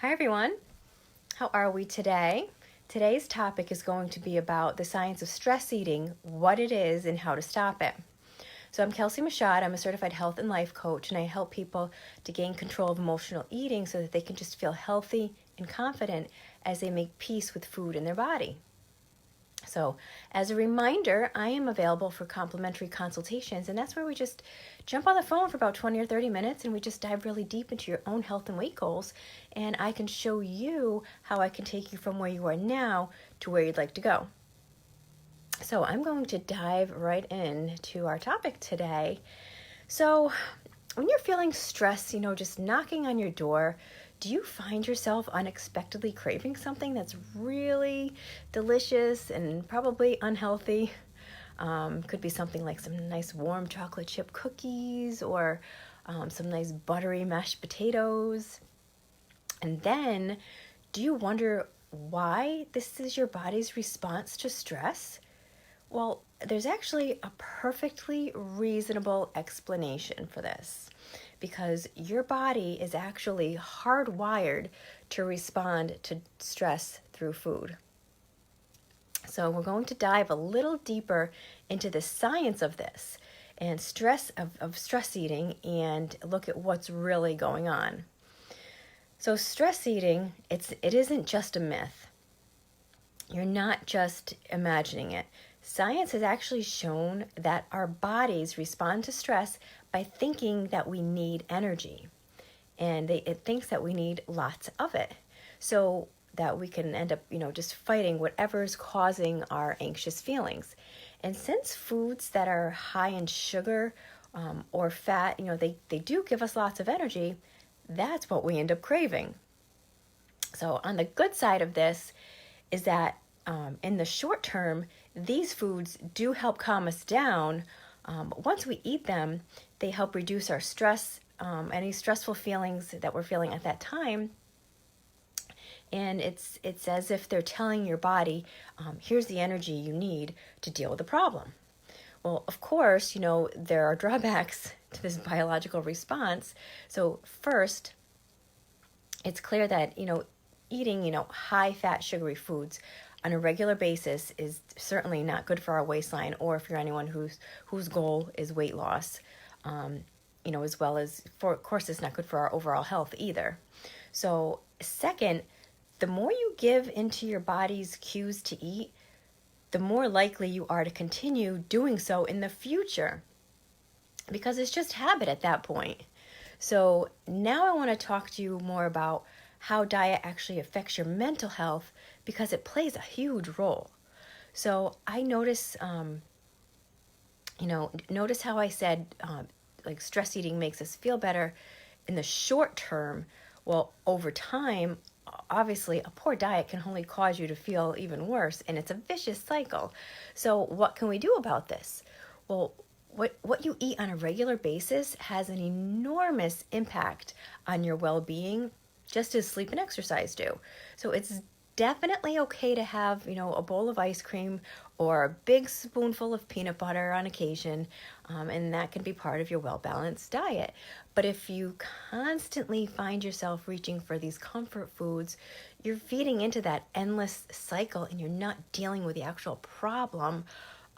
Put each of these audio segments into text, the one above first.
Hi everyone, how are we today? Today's topic is going to be about the science of stress eating, what it is, and how to stop it. So I'm Kelsey Mashad. I'm a certified health and life coach, and I help people to gain control of emotional eating so that they can just feel healthy and confident as they make peace with food in their body. So, as a reminder, I am available for complimentary consultations, and that's where we just jump on the phone for about 20 or 30 minutes and we just dive really deep into your own health and weight goals. And I can show you how I can take you from where you are now to where you'd like to go. So, I'm going to dive right into our topic today. So, when you're feeling stress, just knocking on your door, do you find yourself unexpectedly craving something that's really delicious and probably unhealthy? Could be something like some nice warm chocolate chip cookies or some nice buttery mashed potatoes. And then, do you wonder why this is your body's response to stress? Well, there's actually a perfectly reasonable explanation for this because your body is actually hardwired to respond to stress through food. So we're going to dive a little deeper into the science of this and of stress eating and look at what's really going on. So stress eating, it isn't just a myth. You're not just imagining it. Science has actually shown that our bodies respond to stress by thinking that we need energy. And it thinks that we need lots of it. So that we can end up, just fighting whatever's causing our anxious feelings. And since foods that are high in sugar or fat, they do give us lots of energy, that's what we end up craving. So on the good side of this is that in the short term, these foods do help calm us down. Once we eat them, they help reduce our stress, any stressful feelings that we're feeling at that time. And it's as if they're telling your body, here's the energy you need to deal with the problem. Well, of course, there are drawbacks to this biological response. So first, it's clear that, eating, high-fat, sugary foods on a regular basis is certainly not good for our waistline, or if you're anyone whose goal is weight loss, as well as, of course, it's not good for our overall health either. So second, the more you give into your body's cues to eat, the more likely you are to continue doing so in the future, because it's just habit at that point. So now I want to talk to you more about how diet actually affects your mental health, because it plays a huge role. So I notice, notice how I said, like stress eating makes us feel better in the short term. Well, over time, obviously a poor diet can only cause you to feel even worse, and it's a vicious cycle. So what can we do about this? Well, what you eat on a regular basis has an enormous impact on your well-being, just as sleep and exercise do. So it's definitely okay to have, a bowl of ice cream or a big spoonful of peanut butter on occasion, and that can be part of your well-balanced diet. But if you constantly find yourself reaching for these comfort foods, you're feeding into that endless cycle, and you're not dealing with the actual problem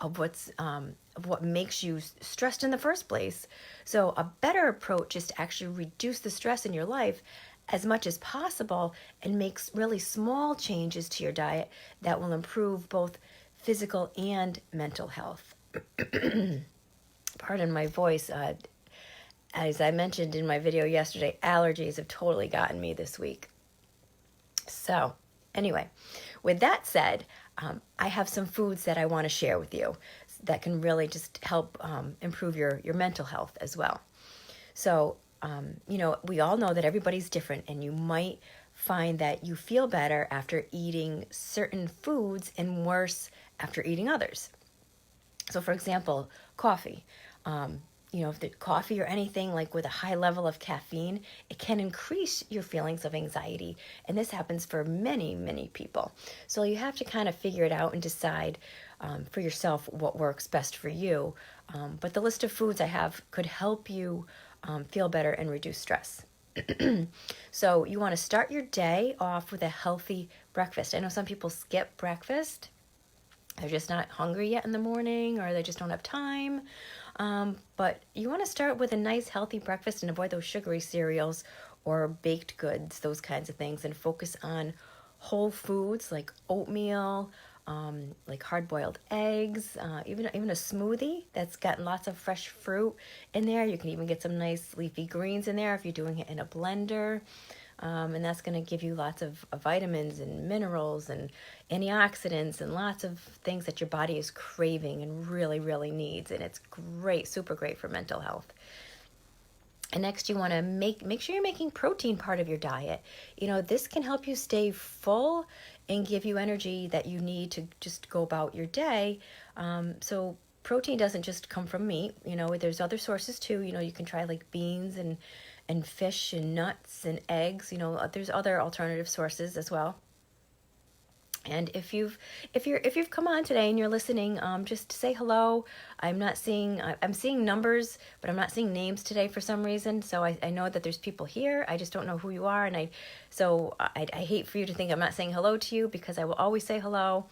of what makes you stressed in the first place. So a better approach is to actually reduce the stress in your life as much as possible and make really small changes to your diet that will improve both physical and mental health. Pardon my voice. As I mentioned in my video yesterday, allergies have totally gotten me this week. So anyway, with that said, I have some foods that I want to share with you that can really just help improve your mental health as well. So, we all know that everybody's different, and you might find that you feel better after eating certain foods and worse after eating others. So, for example, coffee. If the coffee or anything like with a high level of caffeine, it can increase your feelings of anxiety. And this happens for many, many people. So you have to kind of figure it out and decide for yourself what works best for you. But the list of foods I have could help you feel better and reduce stress. So you want to start your day off with a healthy breakfast. I know some people skip breakfast. They're just not hungry yet in the morning, or they just don't have time. But you want to start with a nice healthy breakfast and avoid those sugary cereals or baked goods, those kinds of things, and focus on whole foods like oatmeal, like hard-boiled eggs, even a smoothie that's got lots of fresh fruit in there. You can even get some nice leafy greens in there if you're doing it in a blender. And that's going to give you lots of vitamins and minerals and antioxidants and lots of things that your body is craving and really, really needs. And it's great, super great for mental health. And next, you want to make sure you're making protein part of your diet. This can help you stay full and give you energy that you need to just go about your day. So protein doesn't just come from meat. There's other sources too. You can try like beans and fish and nuts and eggs. There's other alternative sources as well. And if you've come on today and you're listening, just say hello. I'm seeing numbers, but I'm not seeing names today for some reason. So I know that there's people here. I just don't know who you are, and I hate for you to think I'm not saying hello to you, because I will always say hello.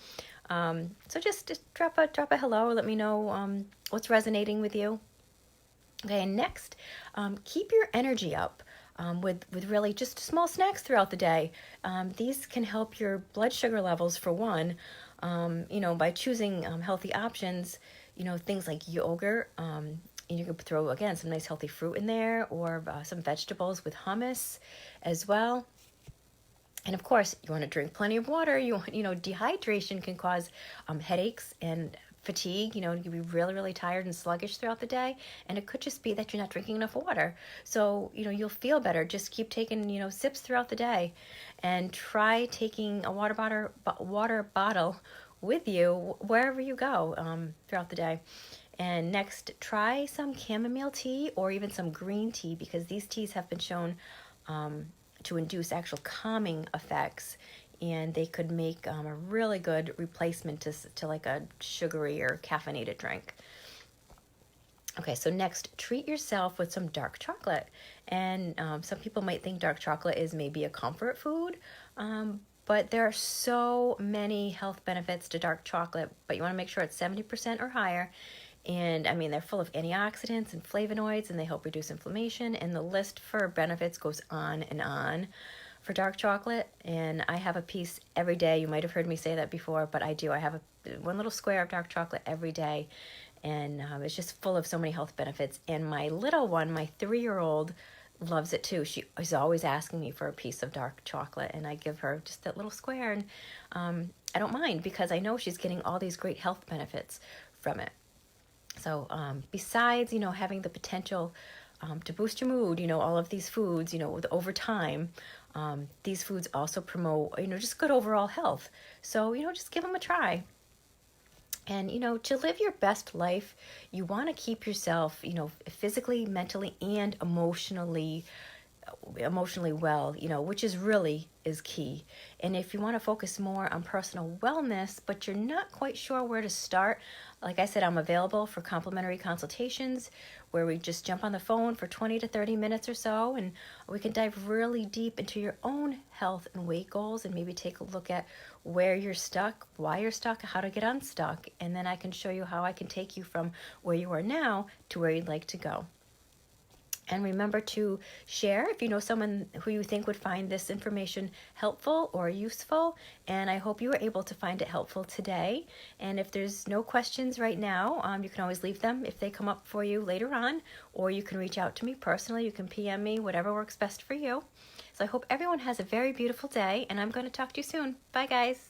So just drop a hello. Let me know what's resonating with you. Okay, and next, keep your energy up. With really just small snacks throughout the day. These can help your blood sugar levels, for one, by choosing healthy options, things like yogurt. You can throw, again, some nice healthy fruit in there, or some vegetables with hummus as well. And of course, you want to drink plenty of water. Dehydration can cause headaches and fatigue. You can be really, really tired and sluggish throughout the day, and it could just be that you're not drinking enough water. So, you'll feel better. Just keep taking, sips throughout the day, and try taking a water bottle with you wherever you go throughout the day. And next, try some chamomile tea or even some green tea, because these teas have been shown to induce actual calming effects, and they could make a really good replacement to like a sugary or caffeinated drink. Okay, so next, treat yourself with some dark chocolate. And some people might think dark chocolate is maybe a comfort food, but there are so many health benefits to dark chocolate, but you want to make sure it's 70% or higher. And they're full of antioxidants and flavonoids, and they help reduce inflammation, and the list for benefits goes on and on for dark chocolate. And I have a piece every day. You might have heard me say that before, but I do. I have one little square of dark chocolate every day, and it's just full of so many health benefits. And my little one, my 3-year-old, loves it too. She is always asking me for a piece of dark chocolate, and I give her just that little square, and I don't mind, because I know she's getting all these great health benefits from it. So besides, having the potential to boost your mood, all of these foods, over time, these foods also promote, just good overall health. So, just give them a try. And, to live your best life, you want to keep yourself, physically, mentally, and emotionally well, which is key. And if you want to focus more on personal wellness, but you're not quite sure where to start, like I said, I'm available for complimentary consultations where we just jump on the phone for 20 to 30 minutes or so, and we can dive really deep into your own health and weight goals, and maybe take a look at where you're stuck, why you're stuck, how to get unstuck, and then I can show you how I can take you from where you are now to where you'd like to go. And remember to share if you know someone who you think would find this information helpful or useful. And I hope you were able to find it helpful today. And if there's no questions right now, you can always leave them if they come up for you later on, or you can reach out to me personally. You can PM me, whatever works best for you. So I hope everyone has a very beautiful day, and I'm going to talk to you soon. Bye, guys.